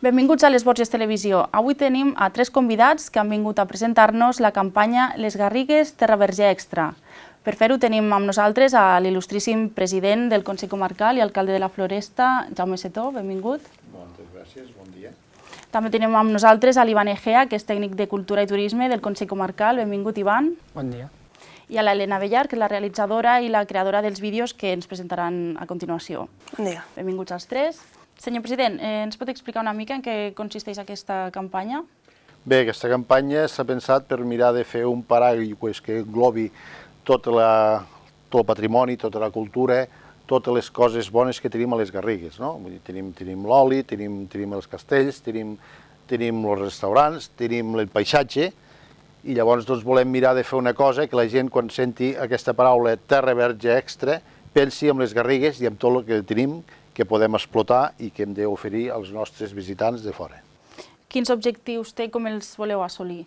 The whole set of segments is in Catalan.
Benvinguts a Les Borges Televisió. Avui tenim a 3 convidats que han vingut a presentar-nos la campanya Les Garrigues Terra Verge Extra. Per fer-ho tenim amb nosaltres a l'il·lustríssim president del Consell Comarcal i alcalde de la Floresta, Jaume Setó. Benvingut. Moltes gràcies, bon dia. També tenim amb nosaltres a l'Ivan Egea, que és tècnic de Cultura i Turisme del Consell Comarcal. Benvingut, Ivan. Bon dia. I a l'Helena Bellar, que és la realitzadora i la creadora dels vídeos que ens presentaran a continuació. Bon dia. Benvinguts als 3. Senyor president, ens pot explicar una mica en què consisteix aquesta campanya? Bé, aquesta campanya s'ha pensat per mirar de fer un paraigua que englobi tot el patrimoni, tota la cultura, totes les coses bones que tenim a les Garrigues. Vull dir, tenim l'oli, tenim els castells, tenim els restaurants, tenim el paisatge, i llavors volem mirar de fer una cosa que la gent, quan senti aquesta paraula Terra Verge Extra, pensi en les Garrigues i en tot el que tenim, que podem explotar i que hem d'oferir als nostres visitants de fora. Quins objectius té i com els voleu assolir?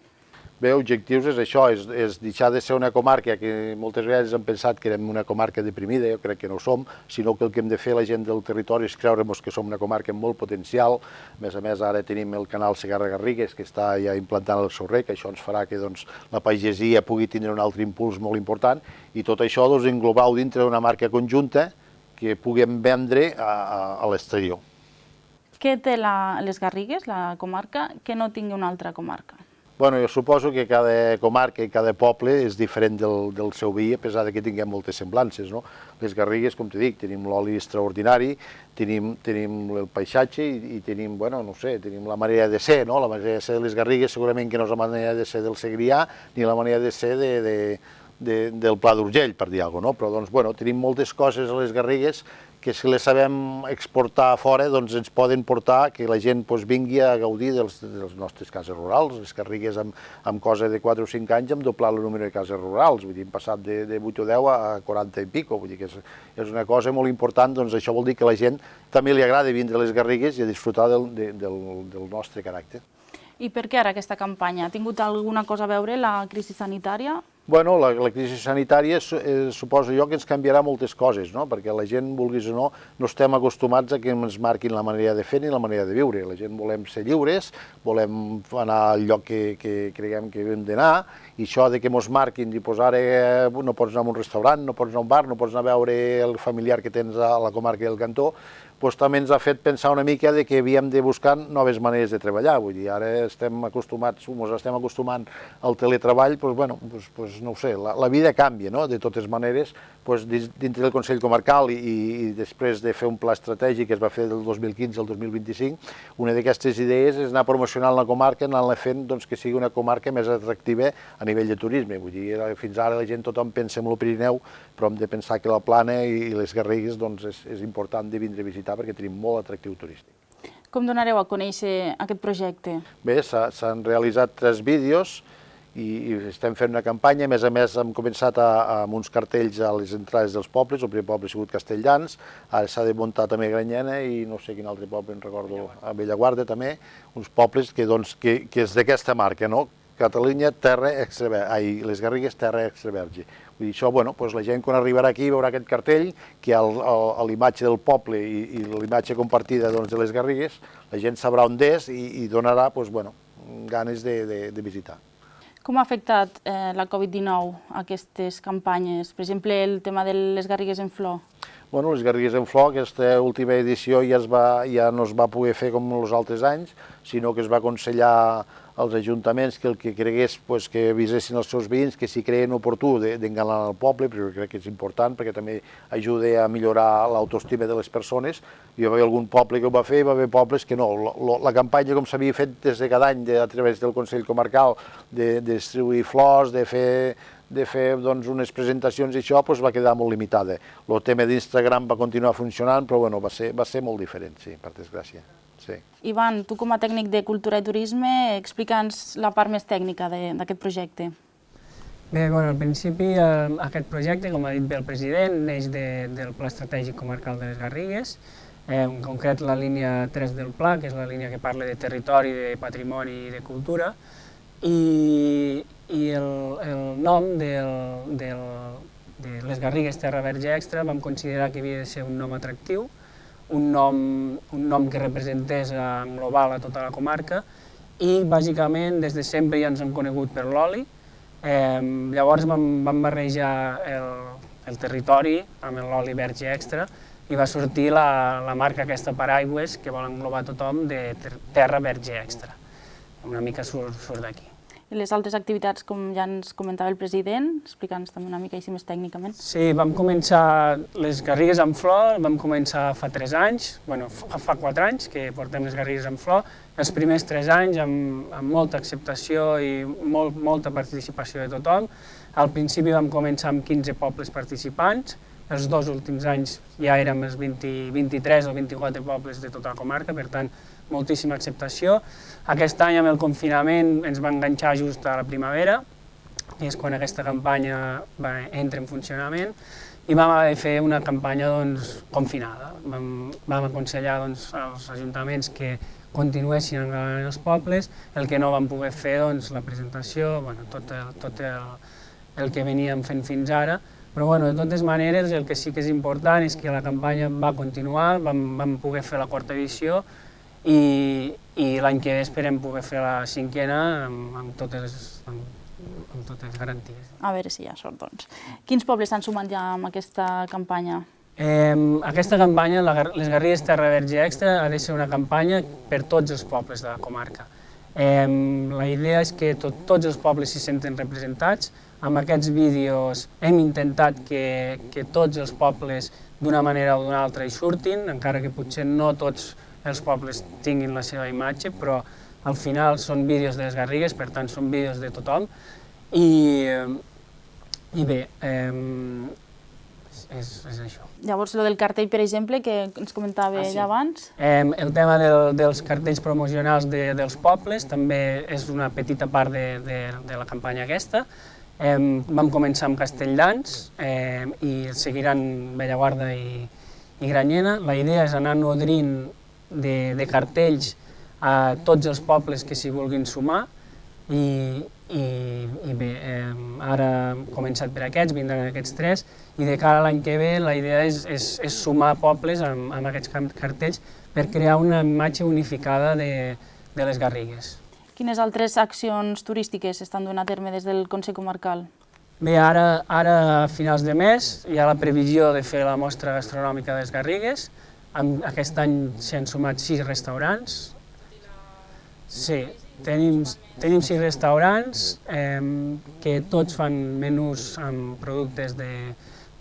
Bé, objectius és això, és deixar de ser una comarca que moltes vegades hem pensat que érem una comarca deprimida, jo crec que no ho som, sinó que el que hem de fer la gent del territori és creure-nos que som una comarca amb molt potencial. A més, ara tenim el canal Segarra-Garrigues, que està ja implantant el seu rec, això ens farà que la pagesia pugui tenir un altre impuls molt important, i tot això englobar-ho dintre d'una marca conjunta que puguem vendre a l'exterior. Què té les Garrigues, la comarca, que no tingui una altra comarca? Bueno, jo suposo que cada comarca i cada poble és diferent del seu veí, a pesar que tinguem moltes semblances. Les Garrigues, com t'he dit, tenim l'oli extraordinari, tenim el paisatge i tenim, tenim la manera de ser. La manera de ser de les Garrigues segurament que no és la manera de ser del Segrià ni la manera de ser del Pla d'Urgell, per dir alguna cosa, però tenim moltes coses a les Garrigues que si les sabem exportar a fora ens poden portar que la gent vingui a gaudir de les nostres cases rurals. Les Garrigues amb cosa de 4 o 5 anys hem doblat el número de cases rurals, vull dir, hem passat de 8 o 10 a 40 i pico, vull dir que és una cosa molt important, això vol dir que a la gent també li agrada vindre a les Garrigues i a disfrutar del nostre caràcter. I per què ara aquesta campanya? Ha tingut alguna cosa a veure la crisi sanitària? Bueno, la crisi sanitària suposo jo que ens canviarà moltes coses, perquè la gent, vulguis o no, no estem acostumats a que ens marquin la manera de fer ni la manera de viure. La gent volem ser lliures, volem anar al lloc que creguem que hem d'anar, i això de que ens marquin, i ara no pots anar a un restaurant, no pots anar a un bar, no pots anar a veure el familiar que tens a la comarca del Cantó, també ens ha fet pensar una mica que havíem de buscar noves maneres de treballar. Vull dir, ara estem acostumant al teletreball, no ho sé, la vida canvia, de totes maneres, dintre del Consell Comarcal i després de fer un pla estratègic que es va fer del 2015 al 2025, una d'aquestes idees és anar promocionant la comarca, anar-la fent que sigui una comarca més atractiva a nivell de turisme. Vull dir, fins ara tothom pensa en el Pirineu, però hem de pensar que la Plana i les Garrigues és important de vindre a visitar perquè tenim molt atractiu turístic. Com donareu a conèixer aquest projecte? Bé, s'han realitzat 3 vídeos i estem fent una campanya. A més, hem començat amb uns cartells a les entrades dels pobles. El primer poble ha sigut Castelldans, ara s'ha de muntar també Granyena i no sé quin altre poble, en recordo, a Bellaguarda també, uns pobles que és d'aquesta marca, Catalunya, les Garrigues, Terra Extra Verge. Vull dir, això, la gent quan arribarà aquí veurà aquest cartell, que a l'imatge del poble i l'imatge compartida de les Garrigues, la gent sabrà on és i donarà ganes de visitar. Com ha afectat la Covid-19 aquestes campanyes? Per exemple, el tema de les Garrigues en flor? Les Garrigues en flor, aquesta última edició ja no es va poder fer com els altres anys, sinó que es va aconsellar als ajuntaments que el que cregués que avisessin els seus veïns que si creien oportú d'enganar el poble, però crec que és important perquè també ajuda a millorar l'autoestima de les persones. Hi va haver algun poble que ho va fer, hi va haver pobles que no. La campanya, com s'havia fet des de cada any a través del Consell Comarcal, de distribuir flors, de fer unes presentacions i això, va quedar molt limitada. El tema d'Instagram va continuar funcionant, però va ser molt diferent, sí, per desgràcia. Ivan, tu com a tècnic de Cultura i Turisme, explica'ns la part més tècnica d'aquest projecte. Bé, al principi aquest projecte, com ha dit bé el president, neix del Pla Estratègic Comarcal de les Garrigues, en concret la línia 3 del pla, que és la línia que parla de territori, de patrimoni i de cultura, i el nom de les Garrigues Terra Verge Extra vam considerar que havia de ser un nom atractiu, un nom que representés en global a tota la comarca, i bàsicament des de sempre ja ens hem conegut per l'oli. Llavors vam barrejar el territori amb l'oli verge extra i va sortir la marca aquesta paraigües que vol englobar tothom de terra verge extra. Una mica surt d'aquí. I les altres activitats, com ja ens comentava el president, explicant-nos també una mica així més tècnicament. Sí, vam començar les Garrigues en flor, vam començar fa 3 anys, bueno, fa 4 anys que portem les Garrigues en flor, els primers 3 anys amb molta acceptació i molta participació de tothom. Al principi vam començar amb 15 pobles participants, els 2 últims anys ja érem els 23 o 24 pobles de tota la comarca, per tant, moltíssima acceptació. Aquest any amb el confinament ens va enganxar just a la primavera, que és quan aquesta campanya entra en funcionament, i vam haver de fer una campanya confinada. Vam aconsellar als ajuntaments que continuessin engranant els pobles, el que no vam poder fer, la presentació, tot el que veníem fent fins ara, però de totes maneres el que sí que és important és que la campanya va continuar, vam poder fer la 4a edició, i l'any que ve esperem poder fer la 5a amb totes les garanties. A veure si hi ha sort, doncs. Quins pobles s'han sumat ja amb aquesta campanya? Aquesta campanya, les Garrigues Terra Verge Extra, ha de ser una campanya per tots els pobles de la comarca. La idea és que tots els pobles s'hi senten representats. Amb aquests vídeos hem intentat que tots els pobles d'una manera o d'una altra hi surtin, encara que potser no tots els pobles tinguin la seva imatge, però al final són vídeos de les Garrigues, per tant són vídeos de tothom. I bé, és això. Llavors, el del cartell, per exemple, que ens comentava ja abans? El tema dels cartells promocionals dels pobles també és una petita part de la campanya aquesta. Vam començar amb Castelldans i seguiran Bellaguarda i Granyena. La idea és anar nodrint de cartells a tots els pobles que s'hi vulguin sumar i bé, ara hem començat per aquests, vindran aquests 3 i de cara a l'any que ve la idea és sumar pobles amb aquests cartells per crear una imatge unificada de les Garrigues. Quines altres accions turístiques s'estan duent a terme des del Consell Comarcal? Bé, ara a finals de mes hi ha la previsió de fer la mostra gastronòmica de les Garrigues. Aquest any s'hi han sumat 6 restaurants. Sí, tenim 6 restaurants que tots fan menús amb productes de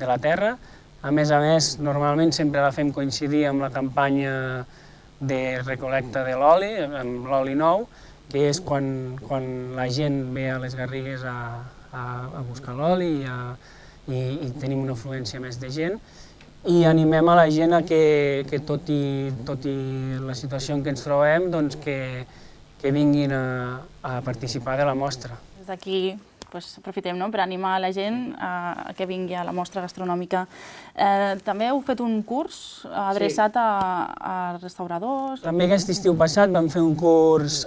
la terra. A més, normalment sempre la fem coincidir amb la campanya de recol·lecta de l'oli, amb l'oli nou, que és quan la gent ve a les Garrigues a buscar l'oli i tenim una afluència més de gent. I animem a la gent que tot i la situació en què ens trobem, que vinguin a participar de la mostra. Des d'aquí aprofitem per animar la gent a que vingui a la mostra gastronòmica. També heu fet un curs adreçat a restauradors? També aquest estiu passat vam fer un curs,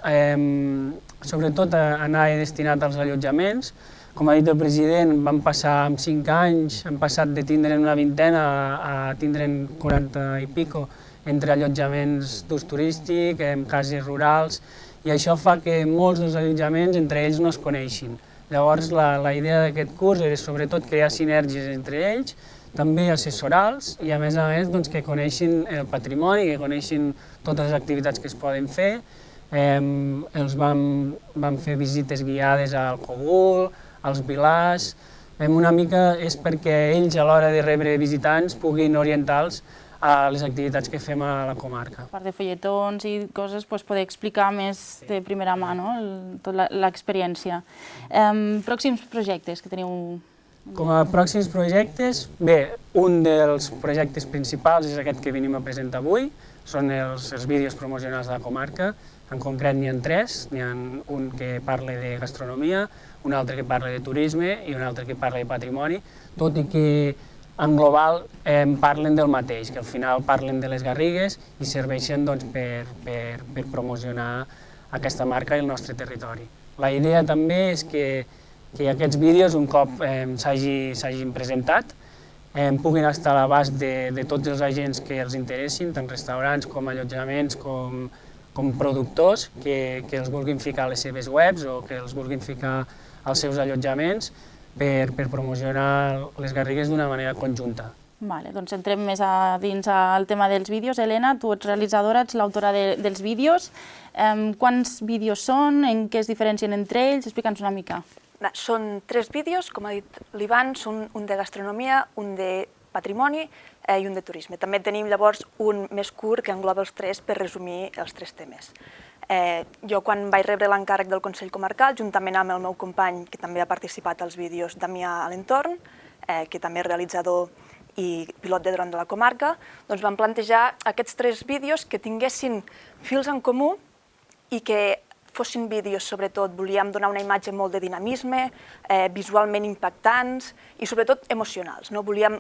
sobretot anar destinat als allotjaments. Com ha dit el president, vam passar amb 5 anys, hem passat de tindre'n una vintena a tindre'n 40 i pico entre allotjaments d'ús turístic, cases rurals, i això fa que molts dels allotjaments entre ells no es coneixin. Llavors la idea d'aquest curs era sobretot crear sinergies entre ells, també assessorals i a més que coneixin el patrimoni, que coneixin totes les activitats que es poden fer. Els vam fer visites guiades al Cogul, als Vilars, una mica és perquè ells a l'hora de rebre visitants puguin orientar-los a les activitats que fem a la comarca. A part de folletons i coses, poder explicar més de primera mà tota l'experiència. Pròxims projectes que teniu? Com a pròxims projectes, bé, un dels projectes principals és aquest que venim a presentar avui, són els vídeos promocionals de la comarca. En concret n'hi ha 3, n'hi ha un que parla de gastronomia, un altre que parla de turisme i un altre que parla de patrimoni, tot i que en global parlen del mateix, que al final parlen de les Garrigues i serveixen per promocionar aquesta marca i el nostre territori. La idea també és que aquests vídeos, un cop s'hagin presentat, puguin estar a l'abast de tots els agents que els interessin, tant restaurants com allotjaments, com productors, que els vulguin ficar a les seves webs o que els vulguin ficar als seus allotjaments per promocionar les Garrigues d'una manera conjunta. Vale, doncs entrem més a dins al tema dels vídeos. Helena, tu ets realitzadora, ets l'autora dels vídeos. Quants vídeos són? En què es diferencien entre ells? Explica'ns una mica. Són 3 vídeos, com ha dit l'Ivan, són un de gastronomia, un de patrimoni i un de turisme. També tenim llavors un més curt que engloba els 3 per resumir els 3 temes. Jo quan vaig rebre l'encàrrec del Consell Comarcal, juntament amb el meu company que també ha participat als vídeos, Damià a l'entorn, que també és realitzador i pilot de dron de la comarca, doncs vam plantejar aquests 3 vídeos que tinguessin fils en comú i que fossin vídeos, sobretot, volíem donar una imatge molt de dinamisme, visualment impactants i sobretot emocionals. Volíem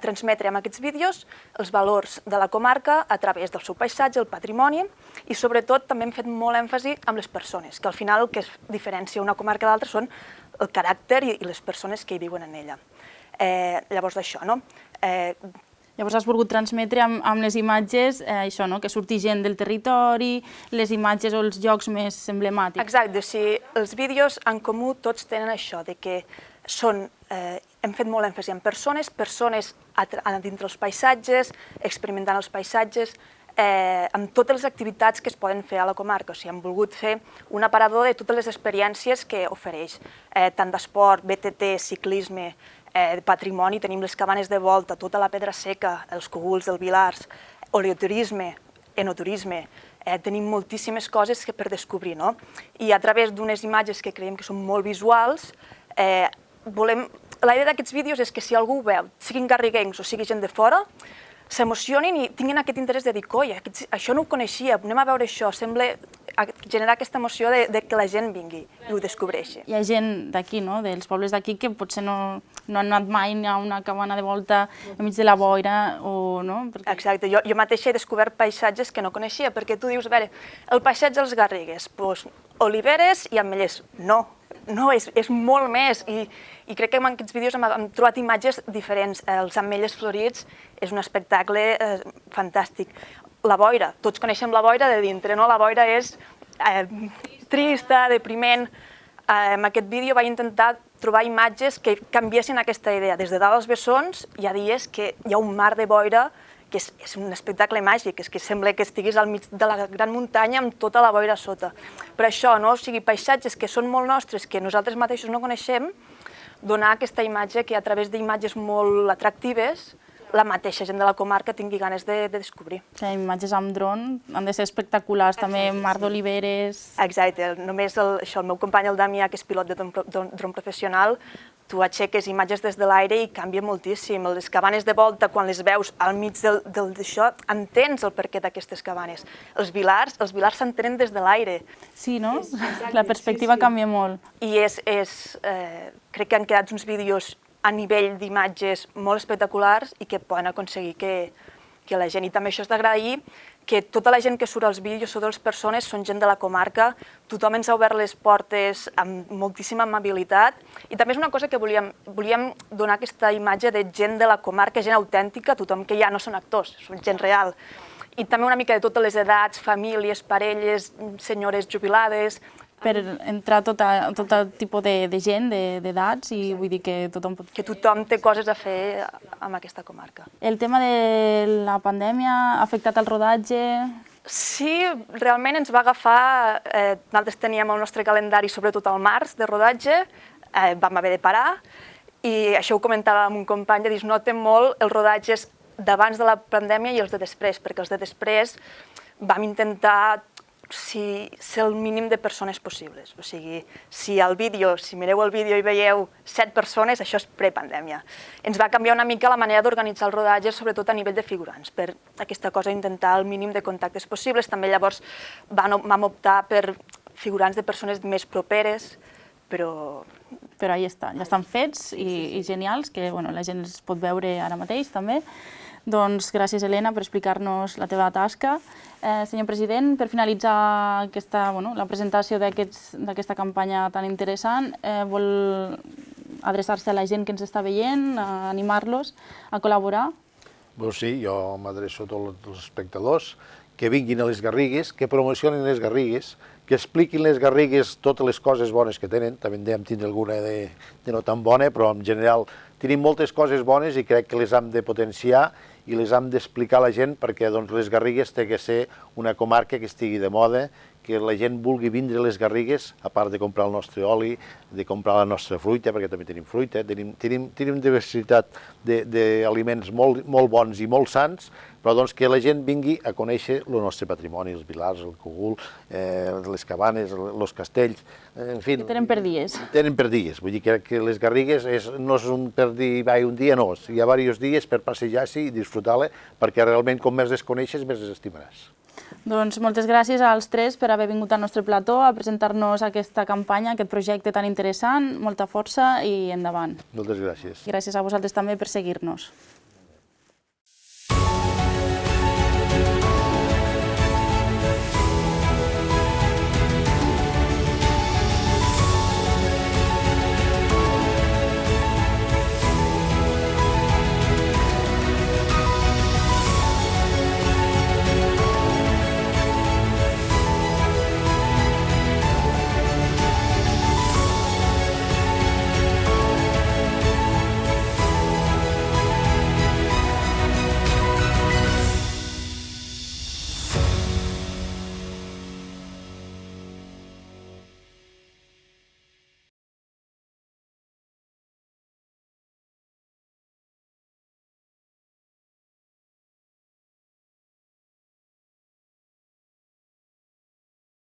transmetre amb aquests vídeos els valors de la comarca a través del seu paisatge, el patrimoni i sobretot també hem fet molt èmfasi amb les persones, que al final el que diferencia una comarca d'altra són el caràcter i les persones que hi viuen en ella. Llavors d'això, no? Llavors has volgut transmetre amb les imatges això, que surti gent del territori, les imatges o els llocs més emblemàtics. Exacte, o sigui, els vídeos en comú tots tenen això, de que són, hem fet molt èmfasi en persones dintre els paisatges, experimentant els paisatges, amb totes les activitats que es poden fer a la comarca. O sigui, hem volgut fer un aparador de totes les experiències que ofereix, tant d'esport, BTT, ciclisme, de patrimoni, tenim les cabanes de volta, tota la pedra seca, els cogulls del Vilars, oleoturisme, enoturisme, tenim moltíssimes coses per descobrir, no? I a través d'unes imatges que creiem que són molt visuals, la idea d'aquests vídeos és que si algú ho veu, siguin garriguencs o sigui gent de fora, s'emocionin i tinguin aquest interès de dir, coi, això no ho coneixia, anem a veure això, sembla generar aquesta emoció de que la gent vingui i ho descobreixi. Hi ha gent d'aquí, dels pobles d'aquí, que potser no han anat mai a una cabana de volta enmig de la boira o no? Exacte, jo mateixa he descobert paisatges que no coneixia, perquè tu dius, a veure, el paisatge dels Garrigues, doncs oliveres i ametllers. No, és molt més i crec que en aquests vídeos hem trobat imatges diferents. Els ametllers florits és un espectacle fantàstic. La boira, tots coneixem la boira de dintre, no? La boira és trista, depriment. En aquest vídeo vaig intentar trobar imatges que canviessin aquesta idea. Des de dalt als bessons hi ha dies que hi ha un mar de boira que és un espectacle màgic, és que sembla que estiguis al mig de la gran muntanya amb tota la boira a sota. Per això, o sigui, paisatges que són molt nostres, que nosaltres mateixos no coneixem, donar aquesta imatge que a través d'imatges molt atractives la mateixa gent de la comarca tingui ganes de descobrir. Imatges amb dron han de ser espectaculars, també mar d'oliveres... Exacte, només el meu company, el Damià, que és pilot de dron professional, tu aixeques imatges des de l'aire i canvia moltíssim. Les cabanes de volta, quan les veus al mig d'això, entens el perquè d'aquestes cabanes. Els vilars s'entenen des de l'aire. Sí, no? La perspectiva canvia molt. I crec que han quedat uns vídeos a nivell d'imatges molt espectaculars i que poden aconseguir que la gent, i també això és d'agrair, que tota la gent que surt als vídeos, totes les persones, són gent de la comarca, tothom ens ha obert les portes amb moltíssima amabilitat i també és una cosa que volíem donar aquesta imatge de gent de la comarca, gent autèntica, tothom que ja no són actors, són gent real. I també una mica de totes les edats, famílies, parelles, senyores jubilades... Per entrar tot tipus de gent, d'edats, i vull dir que tothom pot... Que tothom té coses a fer amb aquesta comarca. El tema de la pandèmia ha afectat el rodatge? Sí, realment ens va agafar... Nosaltres teníem el nostre calendari, sobretot al març, de rodatge, vam haver de parar, i això ho comentava amb un company, de dir, es noten molt els rodatges d'abans de la pandèmia i els de després, perquè els de després vam intentar ser el mínim de persones possibles. O sigui, si mireu el vídeo i veieu 7 persones, això és prepandèmia. Ens va canviar una mica la manera d'organitzar el rodatge, sobretot a nivell de figurants, per aquesta cosa d'intentar el mínim de contactes possibles. També llavors vam optar per figurants de persones més properes, però ahí està, ja estan fets i genials, que la gent els pot veure ara mateix també. Doncs gràcies, Helena, per explicar-nos la teva tasca. Senyor president, per finalitzar la presentació d'aquesta campanya tan interessant, vol adreçar-se a la gent que ens està veient, a animar-los a col·laborar? Doncs sí, jo m'adreço a tots els espectadors que vinguin a les Garrigues, que promocionin les Garrigues, que expliquin les Garrigues totes les coses bones que tenen. També en devem tindre alguna de no tan bona, però en general tenim moltes coses bones i crec que les hem de potenciar i les hem d'explicar a la gent perquè doncs, les Garrigues té que ser una comarca que estigui de moda, que la gent vulgui vindre a les Garrigues, a part de comprar el nostre oli, de comprar la nostra fruita, perquè també tenim fruita, tenim diversitat d'aliments molt bons i molt sants, però doncs que la gent vingui a conèixer el nostre patrimoni, els vilars, el cogul, les cabanes, els castells, en fi... Que tenen per dies. Tenen per dies, vull dir que les Garrigues no és per dir vai un dia, no, hi ha diversos dies per passejar-s'hi i disfrutar-la, perquè realment com més les coneixes, més les estimaràs. Doncs moltes gràcies als tres per haver vingut al nostre plató a presentar-nos aquesta campanya, aquest projecte tan interessant, molta força i endavant. Moltes gràcies. Gràcies a vosaltres també per seguir-nos.